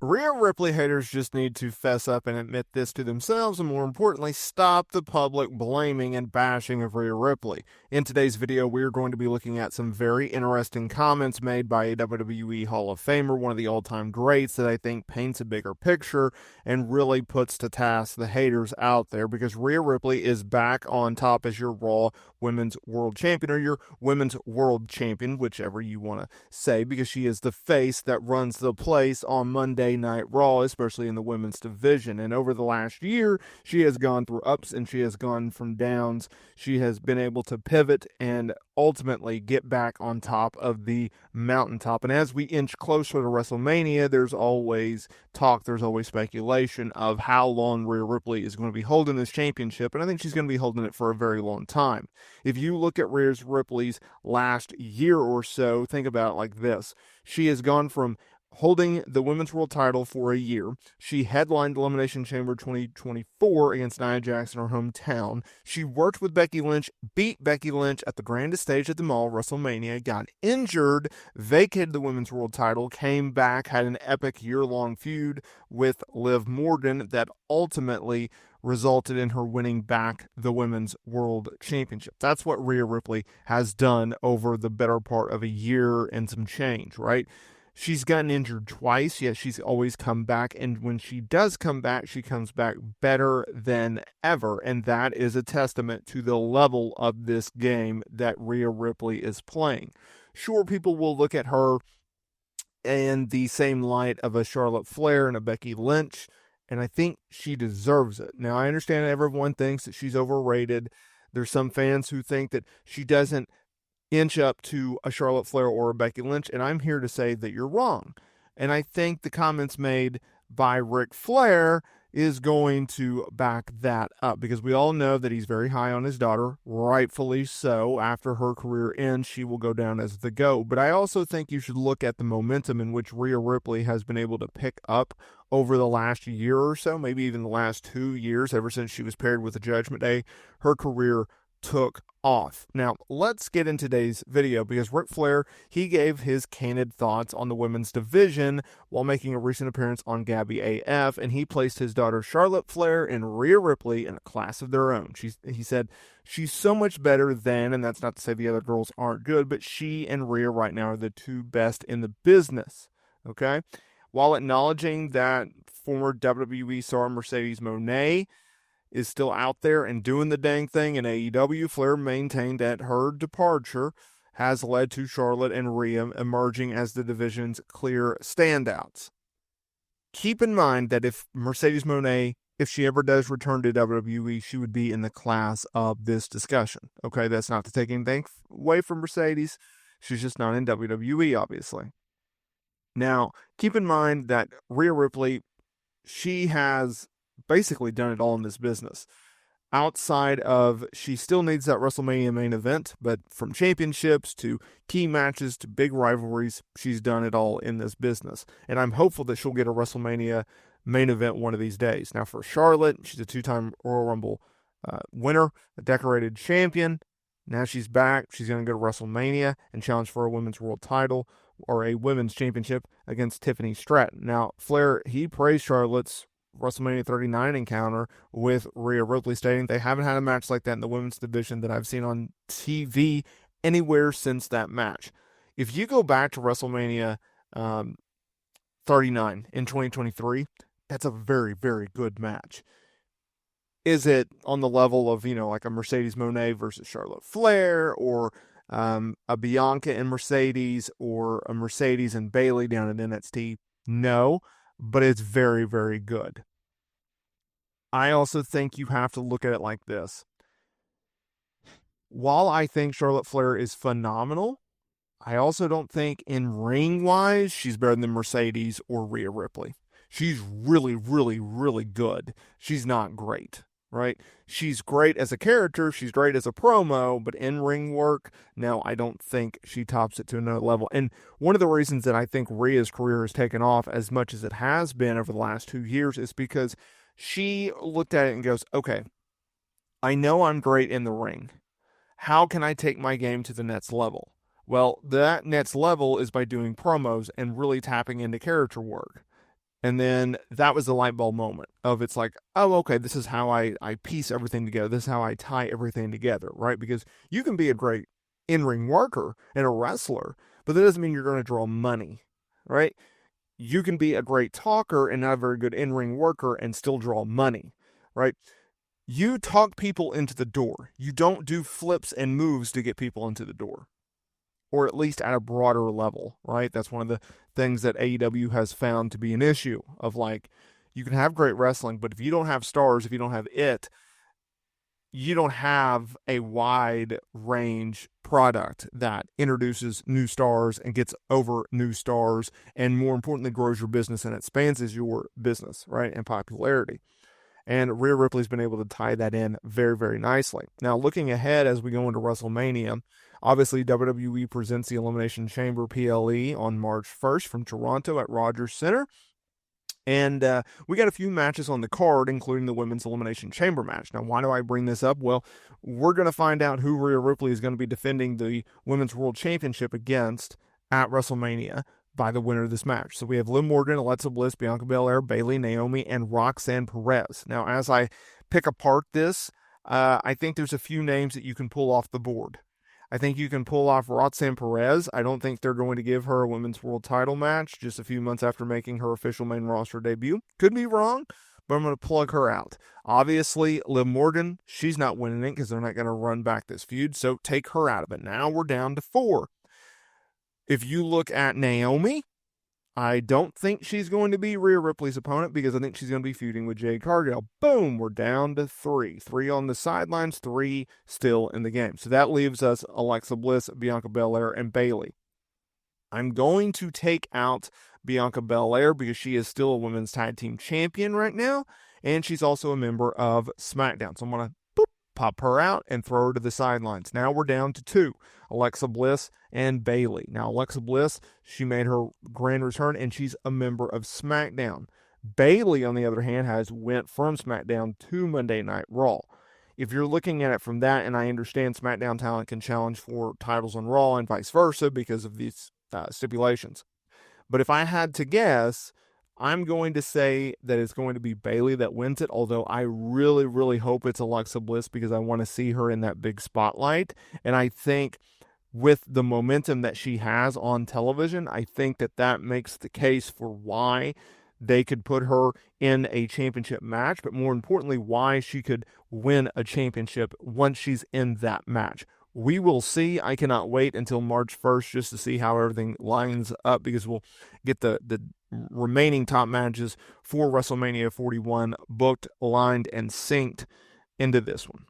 Rhea Ripley haters just need to fess up and admit this to themselves, and more importantly, stop the public blaming and bashing of Rhea Ripley. In today's video, we're going to be looking at some very interesting comments made by a WWE Hall of Famer, one of the all-time greats that I think paints a bigger picture and really puts to task the haters out there, because Rhea Ripley is back on top as your Raw Women's World Champion, or your Women's World Champion, whichever you want to say, because she is the face that runs the place on Monday Night Raw, especially in the women's division. And over the last year, she has gone through ups and she has gone from downs. She has been able to pivot and ultimately get back on top of the mountaintop. And as we inch closer to WrestleMania, there's always talk, there's always speculation of how long Rhea Ripley is going to be holding this championship. And I think she's going to be holding it for a very long time. If you look at Rhea Ripley's last year or so, think about it like this. She has gone from holding the women's world title for a year. She headlined Elimination Chamber 2024 against Nia Jax in her hometown. She worked with Becky Lynch, beat Becky Lynch at the grandest stage at the Mall, WrestleMania, got injured, vacated the women's world title, came back, had an epic year-long feud with Liv Morgan that ultimately resulted in her winning back the Women's World Championship. That's what Rhea Ripley has done over the better part of a year and some change, right? She's gotten injured twice, yet she's always come back, and when she does come back, she comes back better than ever, and that is a testament to the level of this game that Rhea Ripley is playing. Sure, people will look at her in the same light of a Charlotte Flair and a Becky Lynch, and I think she deserves it. Now, I understand everyone thinks that she's overrated. There's some fans who think that she doesn't inch up to a Charlotte Flair or a Becky Lynch, and I'm here to say that you're wrong. And I think the comments made by Ric Flair is going to back that up, because we all know that he's very high on his daughter, rightfully so. After her career ends, she will go down as the GOAT. But I also think you should look at the momentum in which Rhea Ripley has been able to pick up over the last year or so, maybe even the last 2 years, ever since she was paired with the Judgment Day. Her career took off. Now, let's get in today's video, because Ric Flair, he gave his candid thoughts on the women's division while making a recent appearance on Gabby AF, and he placed his daughter Charlotte Flair and Rhea Ripley in a class of their own. He said, she's so much better than, and that's not to say the other girls aren't good, but she and Rhea right now are the two best in the business, okay? While acknowledging that former WWE star Mercedes Moné is still out there and doing the dang thing in AEW, Flair maintained that her departure has led to Charlotte and Rhea emerging as the division's clear standouts. Keep in mind that if Mercedes Moné, if she ever does return to WWE, she would be in the class of this discussion. Okay, that's not to take anything away from Mercedes. She's just not in WWE, obviously. Now, keep in mind that Rhea Ripley, she has basically done it all in this business. Outside of, she still needs that WrestleMania main event, but from championships to key matches to big rivalries, she's done it all in this business. And I'm hopeful that she'll get a WrestleMania main event one of these days. Now, for Charlotte, she's a two-time Royal Rumble winner, a decorated champion. Now she's back. She's going to go to WrestleMania and challenge for a women's world title or a women's championship against Tiffany Stratton. Now, Flair, he praised Charlotte's WrestleMania 39 encounter with Rhea Ripley, stating they haven't had a match like that in the women's division that I've seen on TV anywhere since that match. If you go back to WrestleMania 39 in 2023, that's a very, very good match. Is it on the level of, like a Mercedes Moné versus Charlotte Flair, or a Bianca and Mercedes, or a Mercedes and Bayley down at NXT? No, but it's very, very good. I also think you have to look at it like this. While I think Charlotte Flair is phenomenal, I also don't think in ring-wise she's better than Mercedes or Rhea Ripley. She's really, really, really good. She's not great, right? She's great as a character. She's great as a promo, but in ring work, no, I don't think she tops it to another level. And one of the reasons that I think Rhea's career has taken off as much as it has been over the last 2 years is because she looked at it and goes, okay, I know I'm great in the ring. How can I take my game to the next level? Well, that next level is by doing promos and really tapping into character work. And then that was the light bulb moment of it's like, oh, okay, this is how I piece everything together. This is how I tie everything together, right? Because you can be a great in-ring worker and a wrestler, but that doesn't mean you're going to draw money, right? You can be a great talker and not a very good in-ring worker and still draw money, right? You talk people into the door. You don't do flips and moves to get people into the door, or at least at a broader level, right? That's one of the things that AEW has found to be an issue of like, you can have great wrestling, but if you don't have stars, if you don't have it, you don't have a wide range product that introduces new stars and gets over new stars, and more importantly, grows your business and expands your business, right? And popularity. And Rhea Ripley's been able to tie that in very, very nicely. Now, looking ahead as we go into WrestleMania, obviously WWE presents the Elimination Chamber PLE on March 1st from Toronto at Rogers Center. And we got a few matches on the card, including the Women's Elimination Chamber match. Now, why do I bring this up? Well, we're going to find out who Rhea Ripley is going to be defending the Women's World Championship against at WrestleMania by the winner of this match. So we have Liv Morgan, Alexa Bliss, Bianca Belair, Bayley, Naomi, and Roxanne Perez. Now, as I pick apart this, I think there's a few names that you can pull off the board. I think you can pull off Roxanne Perez. I don't think they're going to give her a women's world title match just a few months after making her official main roster debut. Could be wrong, but I'm going to plug her out. Obviously, Liv Morgan, she's not winning it because they're not going to run back this feud, so take her out of it. Now we're down to 4. If you look at Naomi, I don't think she's going to be Rhea Ripley's opponent because I think she's going to be feuding with Jade Cargill. Boom, we're down to 3. 3 on the sidelines, 3 still in the game. So that leaves us Alexa Bliss, Bianca Belair, and Bayley. I'm going to take out Bianca Belair because she is still a women's tag team champion right now, and she's also a member of SmackDown. So I'm going to pop her out and throw her to the sidelines. Now we're down to 2, Alexa Bliss and Bayley. Now, Alexa Bliss, she made her grand return, and she's a member of SmackDown. Bayley, on the other hand, has went from SmackDown to Monday Night Raw. If you're looking at it from that, and I understand SmackDown talent can challenge for titles on Raw and vice versa because of these stipulations. But if I had to guess, I'm going to say that it's going to be Bayley that wins it, although I really, really hope it's Alexa Bliss because I want to see her in that big spotlight. And I think with the momentum that she has on television, I think that that makes the case for why they could put her in a championship match, but more importantly, why she could win a championship once she's in that match. We will see. I cannot wait until March 1st just to see how everything lines up because we'll get the remaining top matches for WrestleMania 41 booked, aligned, and synced into this one.